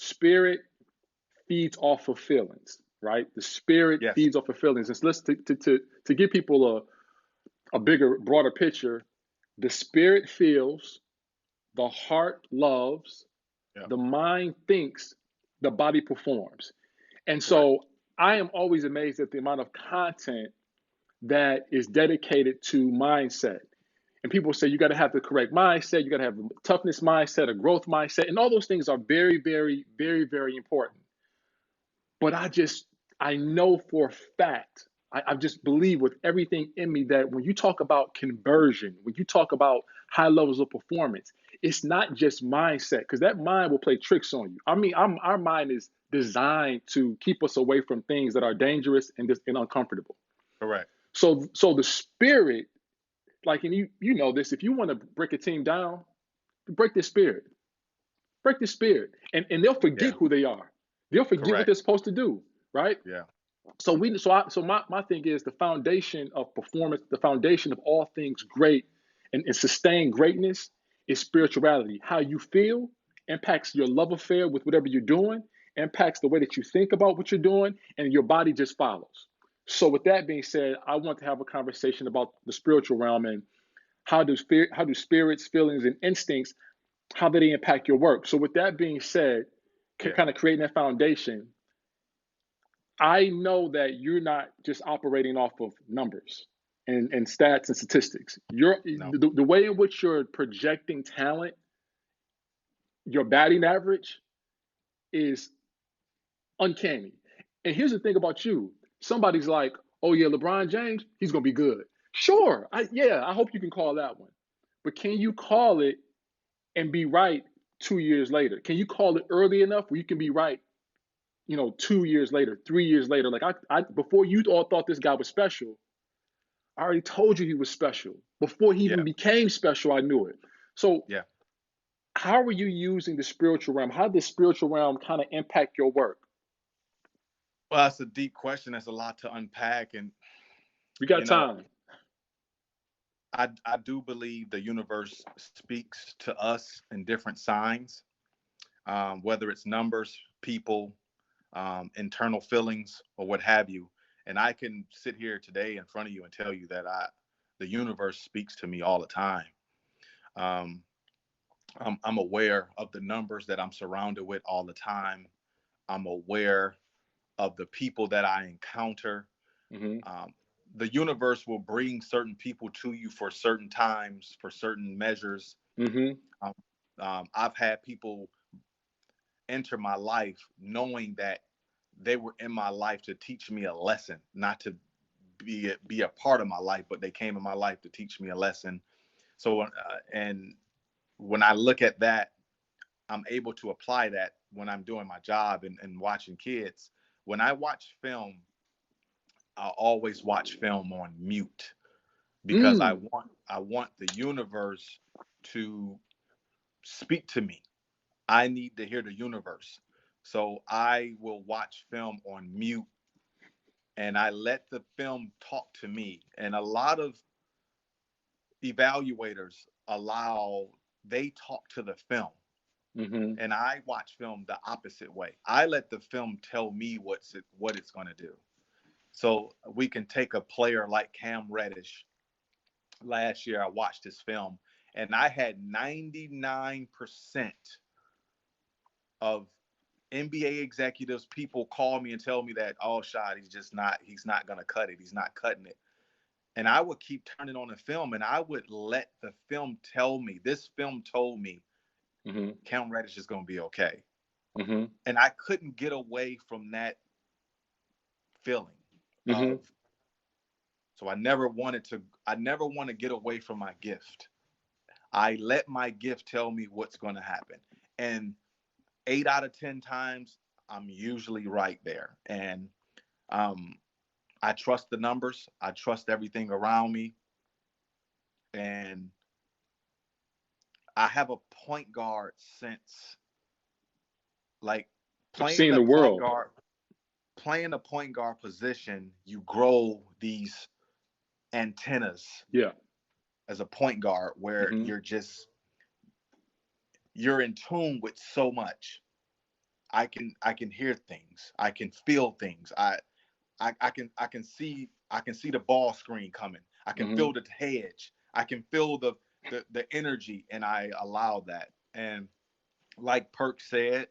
spirit feeds off of feelings, right? The spirit Yes. feeds off of feelings. And so let's to give people a bigger, broader picture. The spirit feels, the heart loves, Yeah. the mind thinks, the body performs. And Correct. so I am always amazed at the amount of content that is dedicated to mindset. And people say you got to have the correct mindset, you got to have a toughness mindset, a growth mindset, and all those things are very, very, very, very important. But I know for a fact, I just believe with everything in me that when you talk about conversion, when you talk about high levels of performance, it's not just mindset, because that mind will play tricks on you. I mean, our mind is designed to keep us away from things that are dangerous and uncomfortable. Correct. So the spirit, like, and you know this, if you want to break a team down, break the spirit, break the spirit, and they'll Yeah. forget who they are. They'll forget what Correct. they're supposed to do, right? Yeah. So my thing is the foundation of performance, the foundation of all things great and sustained greatness is spirituality. How you feel impacts your love affair with whatever you're doing, impacts the way that you think about what you're doing, and your body just follows. So with that being said, I want to have a conversation about the spiritual realm and how do spirits, feelings, and instincts, how do they impact your work? So with that being said, Yeah. kind of creating that foundation, I know that you're not just operating off of numbers and stats and statistics. No. The way in which you're projecting talent, your batting average is uncanny. And here's the thing about you. Somebody's like, oh yeah, LeBron James, he's gonna be good. Sure, I hope you can call that one. But can you call it and be right 2 years later? Can you call it early enough where you can be right, 2 years later, 3 years later? Like I before you all thought this guy was special, I already told you he was special. Before he even Yeah. became special, I knew it. So Yeah. how are you using the spiritual realm? How does the spiritual realm kind of impact your work? Well, that's a deep question. That's a lot to unpack. And, We you got know, time. I do believe the universe speaks to us in different signs, whether it's numbers, people, internal feelings, or what have you. And I can sit here today in front of you and tell you that the universe speaks to me all the time. Um, I'm aware of the numbers that I'm surrounded with all the time. I'm aware of the people that I encounter. Mm-hmm. Um, the universe will bring certain people to you for certain times, for certain measures. Mm-hmm. Um, I've had people enter my life knowing that they were in my life to teach me a lesson, not to be a part of my life, but they came in my life to teach me a lesson. So, and when I look at that, I'm able to apply that when I'm doing my job and watching kids. When I watch film, I always watch film on mute because Mm. I want the universe to speak to me. I need to hear the universe. So I will watch film on mute and I let the film talk to me. And a lot of evaluators they talk to the film. Mm-hmm. And I watch film the opposite way. I let the film tell me what it's going to do. So we can take a player like Cam Reddish. Last year, I watched his film, and I had 99% of NBA executives, people call me and tell me that, oh, Shad, he's not going to cut it. He's not cutting it. And I would keep turning on the film, and I would let the film tell me. This film told me Mm-hmm. Cam Reddish is going to be okay. Mm-hmm. And I couldn't get away from that feeling Mm-hmm. of, so I never want to get away from my gift. I let my gift tell me what's going to happen. And 8 out of 10 times, I'm usually right there. And um, I trust the numbers. I trust everything around me. And I have a point guard sense, like Of playing seeing the the point world. guard, playing the point guard position, you grow these antennas Yeah. as a point guard where Mm-hmm. you're in tune with so much. I can hear things. I can feel things. I can see the ball screen coming. I can Mm-hmm. feel the hedge. I can feel the energy, and I allow that. And like Perk said,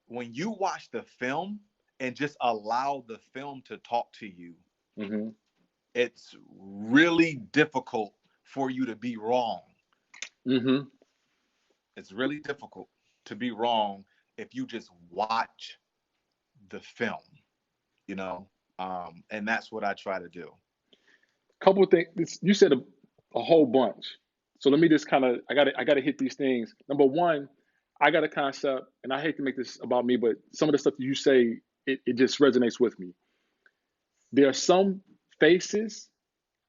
when you watch the film and just allow the film to talk to you, Mm-hmm. it's really difficult for you to be wrong. Mm-hmm. It's really difficult to be wrong if you just watch the film, you know. And that's what I try to do. Couple of things you said a whole bunch. So let me just kind of I gotta hit these things. Number one, I got a concept, and I hate to make this about me, but some of the stuff that you say it just resonates with me. There are some faces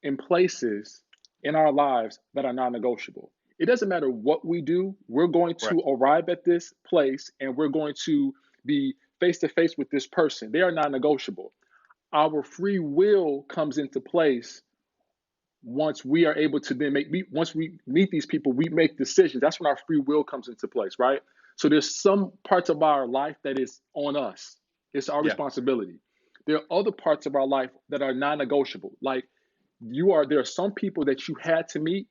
and places in our lives that are non-negotiable. It doesn't matter what we do, we're going Right. to arrive at this place and we're going to be face to face with this person. They are non-negotiable. Our free will comes into place once we are able to then once we meet these people, we make decisions. That's when our free will comes into place, right? So there's some parts of our life that is on us. It's our Yeah. responsibility. There are other parts of our life that are non-negotiable. Like there are some people that you had to meet.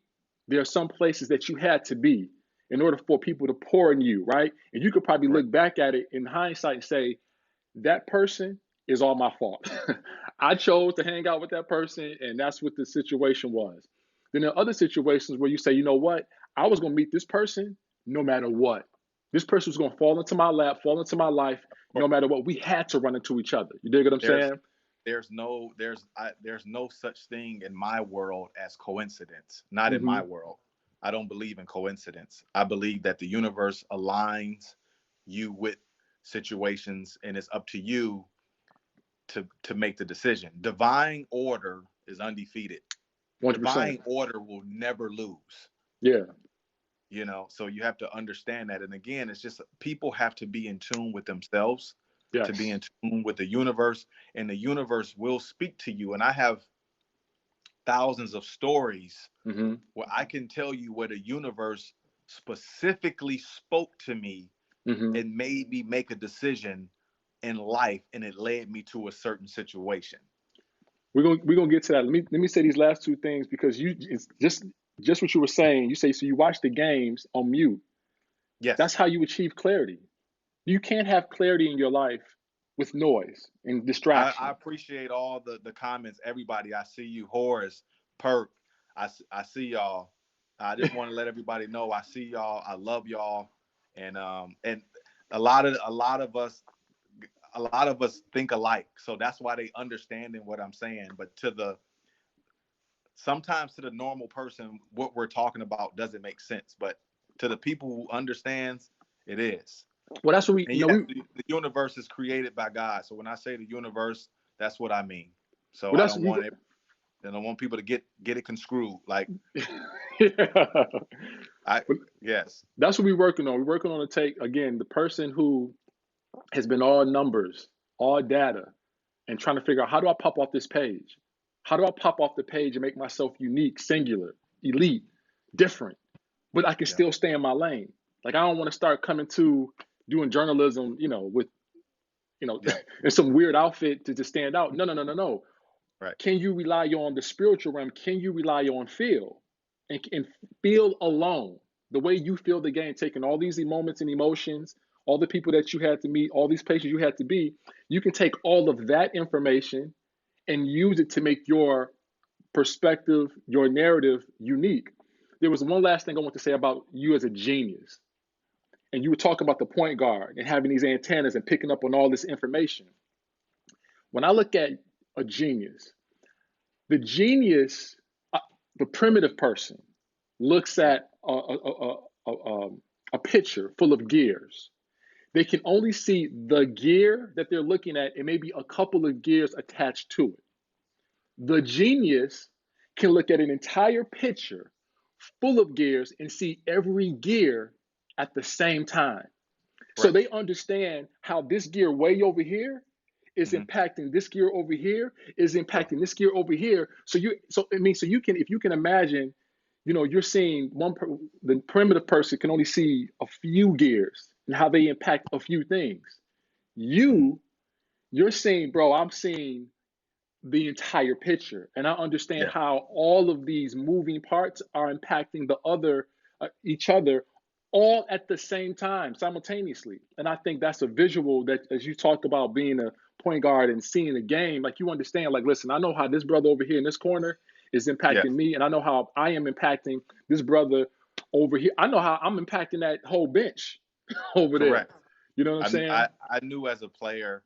There are some places that you had to be in order for people to pour in you, right? And you could probably Correct. look back at it in hindsight and say, that person is all my fault. I chose to hang out with that person, and that's what the situation was. Then there are other situations where you say, you know what? I was going to meet this person no matter what. This person was going to fall into my lap, fall into my life, no matter what. We had to run into each other. You dig what I'm There's saying? there's no such thing in my world as coincidence. Not in Mm-hmm. my world. I don't believe in coincidence. I believe that the universe aligns you with situations, and it's up to you to make the decision. Divine order is undefeated. 100%. Divine order will never lose. Yeah. So you have to understand that. And again, it's just people have to be in tune with themselves, to be Yes. in tune with the universe, and the universe will speak to you. And I have thousands of stories Mm-hmm. where I can tell you where the universe specifically spoke to me Mm-hmm. and made me make a decision in life, and it led me to a certain situation. We're gonna get to that. Let me say these last two things because it's just what you were saying. You say so you watch the games on mute. That's Yes. how you achieve clarity. You can't have clarity in your life with noise and I distraction. appreciate all the comments. Everybody, I see you, Horace, Perk. I see y'all. I just want to let everybody know I see y'all. I love y'all, and a lot of us think alike. So that's why they understanding what I'm saying. But sometimes to the normal person, what we're talking about doesn't make sense. But to the people who understands, it is. Well, that's what we, And yes, the universe is created by God. So when I say the universe, that's what I mean. So well, that's you. I don't want people to get it construed. Like Yeah. I But yes, that's what we're working on. We're working on to take again the person who has been all numbers, all data, and trying to figure out how do I pop off this page? How do I pop off the page and make myself unique, singular, elite, different, but I can yeah, still stay in my lane? Like I don't want to start coming to doing journalism, with yeah, in some weird outfit to stand out. No, no, no, no, no. right, Can you rely on the spiritual realm? Can you rely on feel and feel alone? The way you feel the game, taking all these moments and emotions, all the people that you had to meet, all these places you had to be, you can take all of that information and use it to make your perspective, your narrative unique. There was one last thing I want to say about you as a genius. And you were talking about the point guard and having these antennas and picking up on all this information. When I look at a genius, the genius, uh, the primitive person, looks yeah, at a picture full of gears. They can only see the gear that they're looking at and maybe a couple of gears attached to it. The genius can look at an entire picture full of gears and see every gear at the same time. So right, they understand how this gear way over here is mm-hmm, impacting this gear over here, is right, impacting this gear over here. So you can if you can imagine, you're seeing the primitive person can only see a few gears and how they impact a few things. You, you're seeing, bro, I'm seeing the entire picture, and I understand Yeah. how all of these moving parts are impacting the other each other all at the same time simultaneously. And I think that's a visual that, as you talked about being a point guard and seeing the game, like you understand, like, listen, I know how this brother over here in this corner is Yeah. impacting me, and I know how I am impacting this brother over here. I know how I'm impacting that whole bench over there. Correct. You know what I'm saying? I knew as a player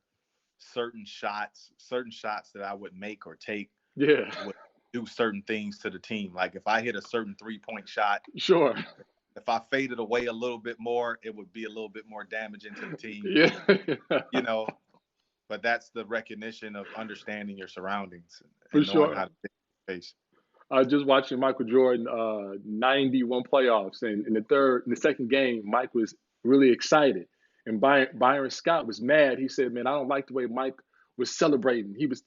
certain shots that I would make or take Yeah. would do certain things to the team. Like if I hit a certain 3-point shot, Sure. if I faded away a little bit more, it would be a little bit more damaging to the team, Yeah. you know. But that's the recognition of understanding your surroundings For and knowing how sure. to face. I was just watching Michael Jordan 91 playoffs, and in the second game, Mike was really excited, and Byron Scott was mad. He said, "Man, I don't like the way Mike was celebrating. He was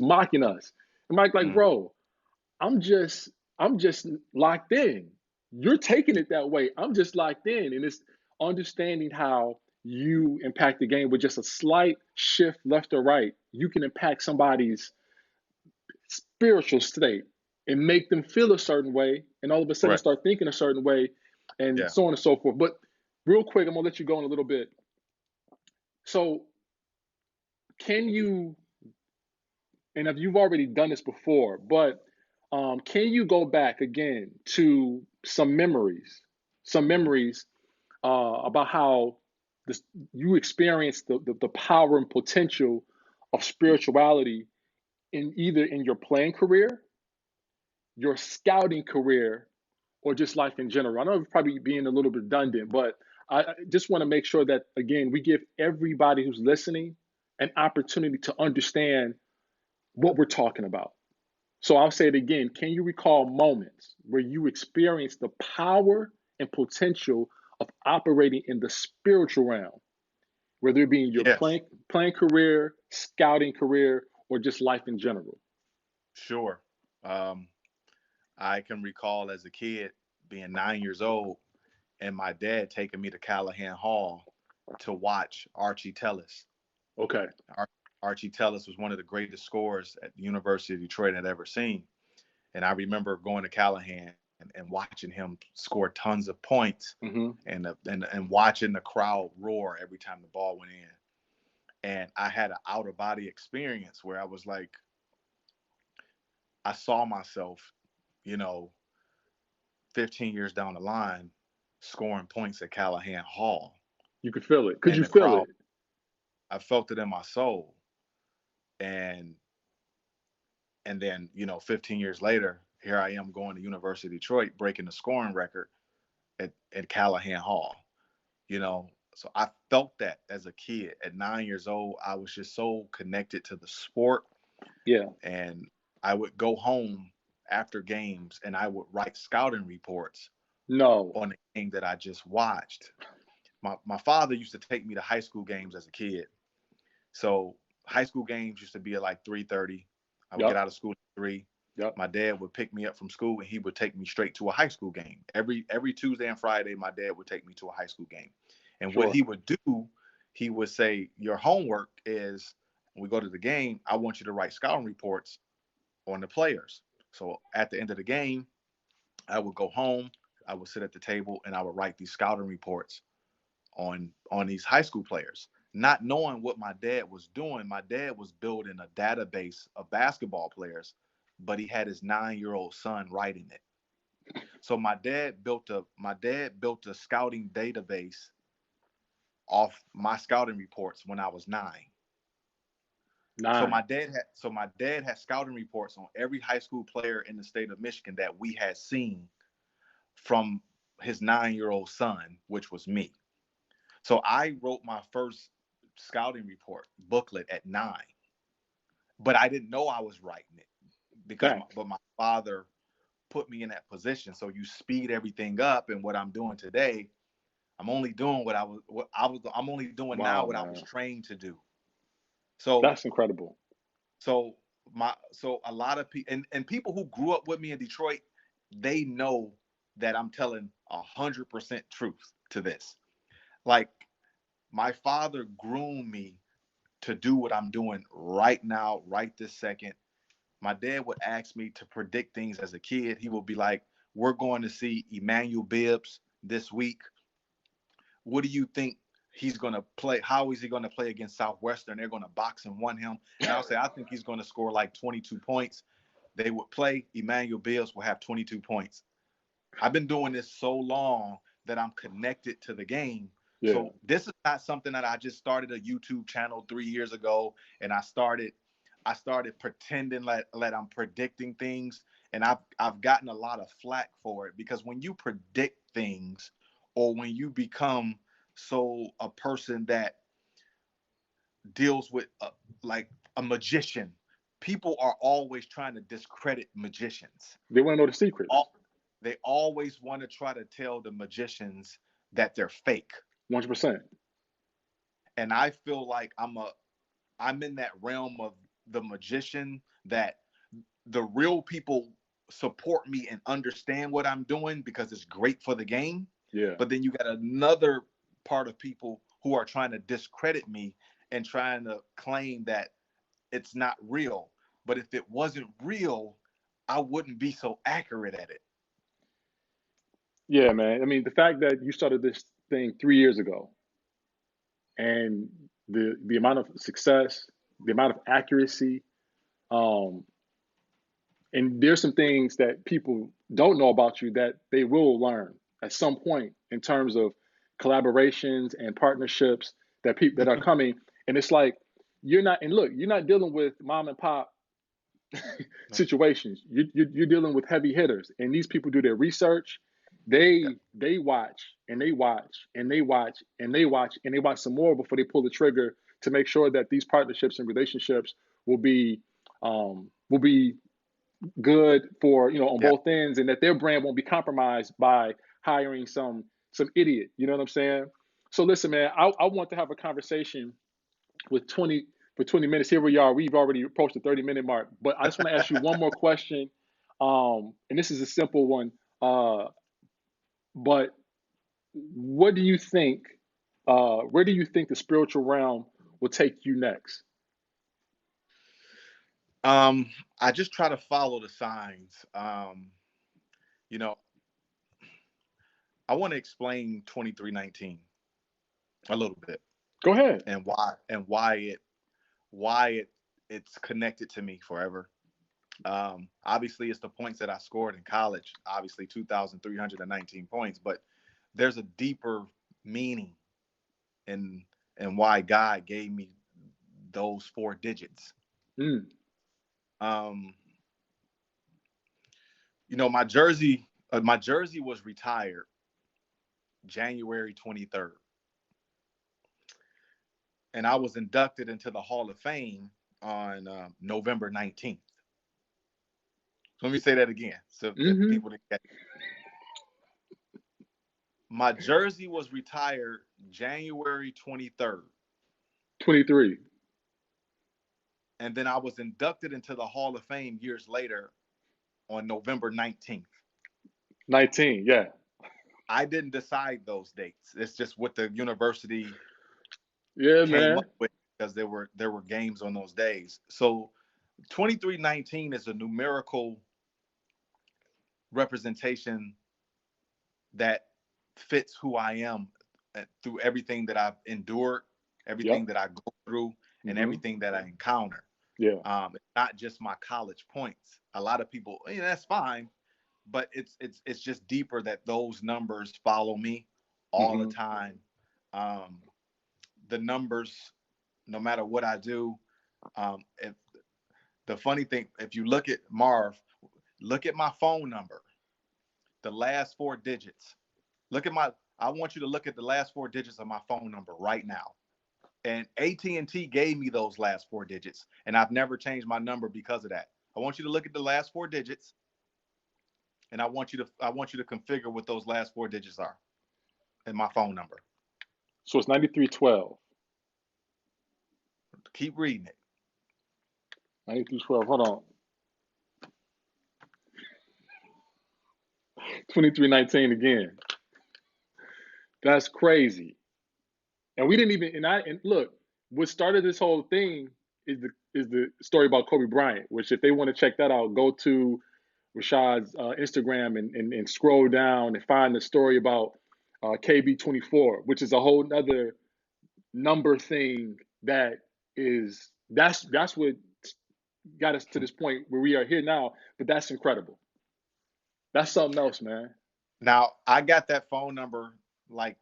mocking us." And Mike, like, Mm. bro, I'm just locked in. You're taking it that way. I'm just locked in, and it's understanding how you impact the game with just a slight shift left or right. You can impact somebody's spiritual state and make them feel a certain way, and all of a sudden Correct. start thinking a certain way, and Yeah. so on and so forth. But real quick, I'm gonna let you go in a little bit. So, can you, and if you've already done this before, but can you go back again to some memories about how this, you experienced the power and potential of spirituality in either in your playing career, your scouting career, or just life in general? I know it's probably being a little redundant, but I just want to make sure that, again, we give everybody who's listening an opportunity to understand what we're talking about. So I'll say it again. Can you recall moments where you experienced the power and potential of operating in the spiritual realm, whether it be in your Yes. playing career, scouting career, or just life in general? Sure. Um, I can recall as a kid being 9 years old and my dad taking me to Callahan Hall to watch Archie Tellis. Okay. Ar- Archie Tellis was one of the greatest scorers at the University of Detroit I'd ever seen. And I remember going to Callahan and watching him score tons of points Hmm. and watching the crowd roar every time the ball went in. And I had an out of body experience where I was like, I saw myself, you know, 15 years down the line scoring points at Callahan Hall. You could feel it. Could And you the feel crowd, it? I felt it in my soul. And then, 15 years later, here I am going to University of Detroit, breaking the scoring record at Callahan Hall. So I felt that as a kid at 9 years old. I was just so connected to the sport. Yeah. And I would go home after games and I would write scouting reports No. on the game that I just watched. My father used to take me to high school games as a kid. So high school games used to be at like 3:30. I would get Yep. out of school at 3. Yep. My dad would pick me up from school and he would take me straight to a high school game. Every Tuesday and Friday, my dad would take me to a high school game. And what Sure. he would do, he would say, your homework is when we go to the game, I want you to write scouting reports on the players. So at the end of the game, I would go home, I would sit at the table and I would write these scouting reports on these high school players. Not knowing what my dad was doing, my dad was building a database of basketball players, but he had his 9-year-old son writing it. So my dad built a scouting database off my scouting reports when I was 9. So my 9. dad had scouting reports on every high school player in the state of Michigan that we had seen from his 9-year-old son, which was me. So I wrote my first scouting report booklet at 9, but I didn't know I was writing it Fact. but my father put me in that position. So you speed everything up, and what I'm doing today, I'm only doing I'm only doing now Wow, what I was man. trained to do. So That's incredible. so so a lot of people and people who grew up with me in Detroit, they know that I'm telling 100% truth. to this. Like, my father groomed me to do what I'm doing right now, right this second. My dad would ask me to predict things as a kid. He would be like, "We're going to see Emmanuel Bibbs this week. What do you think he's going to play? How is he going to play against Southwestern? They're going to box and one him." And I'll say, "I think he's going to score like 22 points." They would play. Emmanuel Bibbs will have 22 points. I've been doing this so long that I'm connected to the game. Yeah. So this is not something that I just started a YouTube channel 3 years ago, and I started pretending like I'm predicting things, and I've gotten a lot of flack for it, because when you predict things, or when you become so a person that deals with like a magician, people are always trying to discredit magicians. They want to know the secrets. They always want to try to tell the magicians that they're fake. 100%. And I feel like I'm in that realm of the magician, that the real people support me and understand what I'm doing because it's great for the game. Yeah. But then you got another part of people who are trying to discredit me and trying to claim that it's not real. But if it wasn't real, I wouldn't be so accurate at it. Yeah, man. I mean, the fact that you started this thing 3 years ago, and the amount of success, the amount of accuracy, um, and there's some things that people don't know about you that they will learn at some point in terms of collaborations and partnerships that people that are coming. And it's like, you're not, and look, you're not dealing with mom and pop No. situations. You're dealing with heavy hitters, and these people do their research. Yeah. They watch and they watch and they watch and they watch and they watch some more before they pull the trigger to make sure that these partnerships and relationships will be good for, on Yeah. both ends, and that their brand won't be compromised by hiring some idiot. You know what I'm saying? So listen, man, I want to have a conversation with 20 minutes. Here we are. We've already approached the 30-minute mark. But I just want to ask you one more question. And this is a simple one. But what do you think? Where do you think the spiritual realm will take you next? I just try to follow the signs. You know, I want to explain 2319 a little bit, Go ahead. and why it's connected to me forever. Obviously, it's the points that I scored in college. Obviously, 2,319 points, but there's a deeper meaning in why God gave me those four digits. Mm, Um, my jersey was retired January 23rd, and I was inducted into the Hall of Fame on November 19th. So let me say that again, so that mm-hmm. people didn't get it. My jersey was retired January 23rd, 23. and then I was inducted into the Hall of Fame years later on November 19th. 19. Yeah. I didn't decide those dates. It's just what the university Yeah, came up man. with, because there were games on those days. So 2319 is a numerical representation that fits who I am, through everything that I've endured, everything Yep. that I go through, and Mm-hmm. everything that I encounter. Yeah. It's not just my college points. A lot of people, that's fine, but it's just deeper, that those numbers follow me all the Mm-hmm. time. Um, the numbers, no matter what I do, if the funny thing, if you look at Marv, look at my phone number, the last four digits. Look at my. I want you to look at the last four digits of my phone number right now. And AT&T gave me those last four digits, and I've never changed my number because of that. I want you to look at the last four digits, and I want you to configure what those last four digits are in my phone number. So it's 9312. Keep reading it. 9312. Hold on. 2319 again. That's crazy. And we didn't even and look, what started this whole thing is the story about Kobe Bryant, which if they want to check that out, go to Rashad's Instagram and scroll down and find the story about KB 24, which is a whole other number thing that's what got us to this point where we are here now. But that's incredible. That's something else, man. Now, I got that phone number like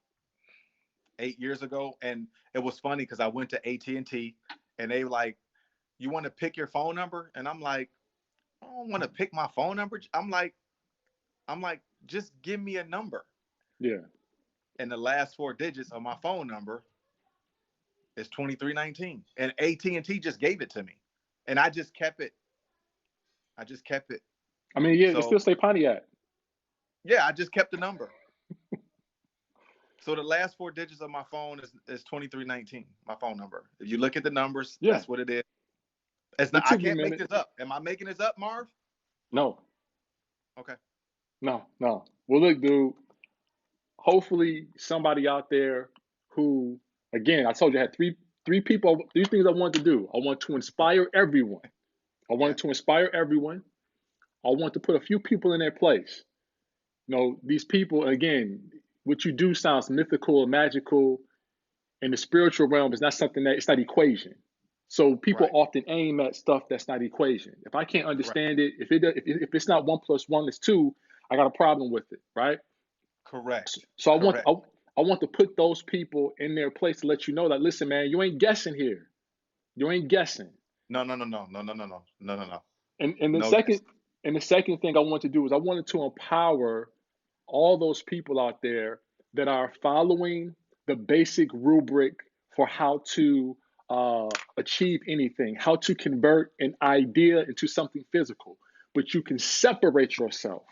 8 years ago, and it was funny because I went to AT&T, and they like, you want to pick your phone number? And I'm like, I don't want to pick my phone number. I'm like, just give me a number. Yeah. And the last four digits of my phone number is 2319. And AT&T just gave it to me. And I just kept it. I just kept it. I mean, yeah, it So still say Pontiac. yeah, I just kept the number. So the last four digits of my phone is 2319, my phone number. If you look at the numbers, Yeah. that's what it is. It's not, It I took me a can't make minute. this up. Am I making this up, Marv? No, Okay. no. Well, look, dude. Hopefully, somebody out there who, again, I told you, I had three people, three things I wanted to do. I want to inspire everyone. I Yeah. wanted to inspire everyone. I want to put a few people in their place. These people, again, what you do sounds mythical and magical. In the spiritual realm, is not something that it's not equation. So people Right. often aim at stuff that's not equation. If I can't Right. understand it, if it's not 1 + 1 is 2, I got a problem with it, right? Correct. So Correct. I want to put those people in their place to let you know that, listen, man, you ain't guessing here. You ain't guessing. No, no, no, no, no, no, no, no, no, no, no. And the No second guess. and the second thing I want to do is I wanted to empower all those people out there that are following the basic rubric for how to achieve anything, how to convert an idea into something physical. But you can separate yourself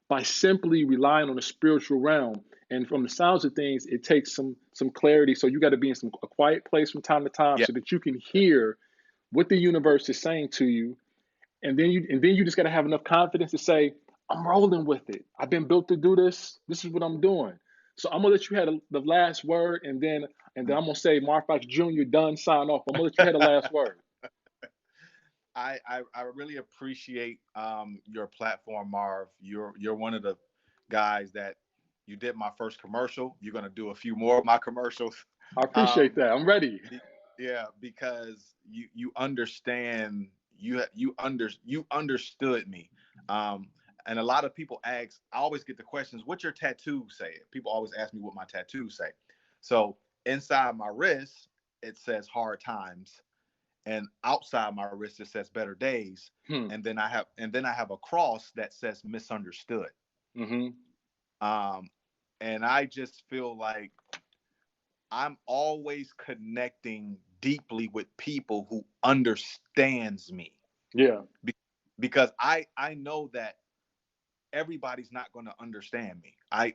by simply relying on the spiritual realm. And from the sounds of things, it takes some clarity. So you got to be in a quiet place from time to time Yeah. so that you can hear what the universe is saying to you, and then you just got to have enough confidence to say, I'm rolling with it. I've been built to do this. This is what I'm doing. So I'm gonna let you have the last word, and then I'm gonna say, Marv Fox Jr. done, sign off. I'm gonna let you have the last word. I really appreciate your platform, Marv. You're one of the guys that you did my first commercial. You're gonna do a few more of my commercials. I appreciate Um, that. I'm ready. yeah, because you understand you understood me. Um, and a lot of people ask. I always get the questions, "What's your tattoo say?" People always ask me what my tattoos say. So inside my wrist it says hard times, and outside my wrist it says better days, Hmm. and then I have a cross that says misunderstood. Mm-hmm. um and I just feel like I'm always connecting deeply with people who understands me. Yeah. Be- because I know that everybody's not going to understand me. I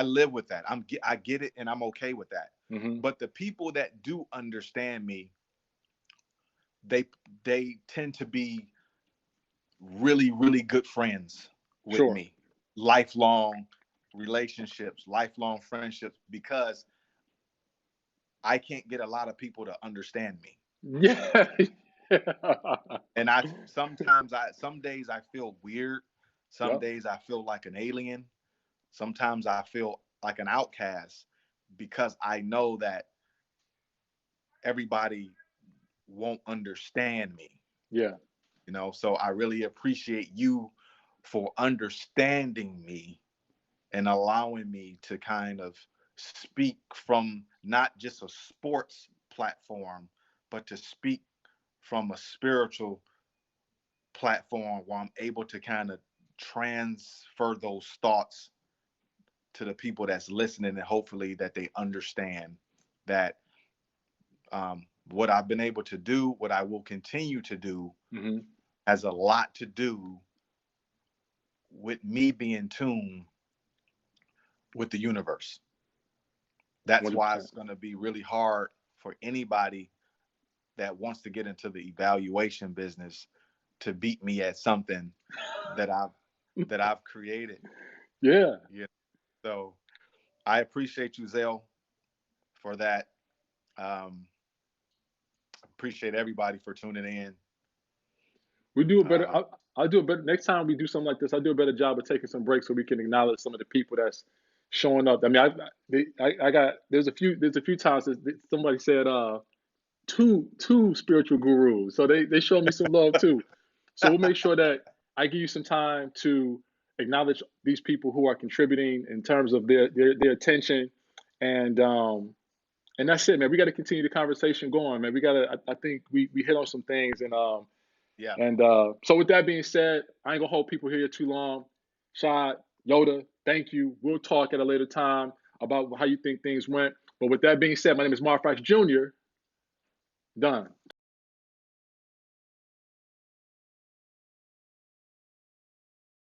live with that. I get it, and I'm okay with that. Mm-hmm. But the people that do understand me, they they tend to be really, really good friends with Sure. me, lifelong relationships, lifelong friendships, because I can't get a lot of people to understand me. Yeah. And some days I feel weird. Some Yep. days I feel like an alien. Sometimes I feel like an outcast because I know that everybody won't understand me. Yeah. So I really appreciate you for understanding me and allowing me to kind of speak from not just a sports platform, but to speak from a spiritual platform where I'm able to kind of transfer those thoughts to the people that's listening, and hopefully that they understand that what I've been able to do, what I will continue to do, Mm-hmm. has a lot to do with me being tuned with the universe. That's why 100%. it's going to be really hard for anybody that wants to get into the evaluation business to beat me at something that I've created. Yeah. Yeah. So I appreciate you, Zell, for that. Um, appreciate everybody for tuning in. We do a better. Uh, I'll do a better next time we do something like this. I'll do a better job of taking some breaks so we can acknowledge some of the people that's showing up. I mean, I got there's a few times that somebody said two spiritual gurus, so they showed me some love too. So we'll make sure that I give you some time to acknowledge these people who are contributing in terms of their attention, and and that's it, man. We got to continue the conversation going, man. We got to. I think we hit on some things, yeah. and so with that being said, I ain't gonna hold people here too long. Shad, Yoda, thank you. We'll talk at a later time about how you think things went. But with that being said, my name is Marv Fox Jr. Done.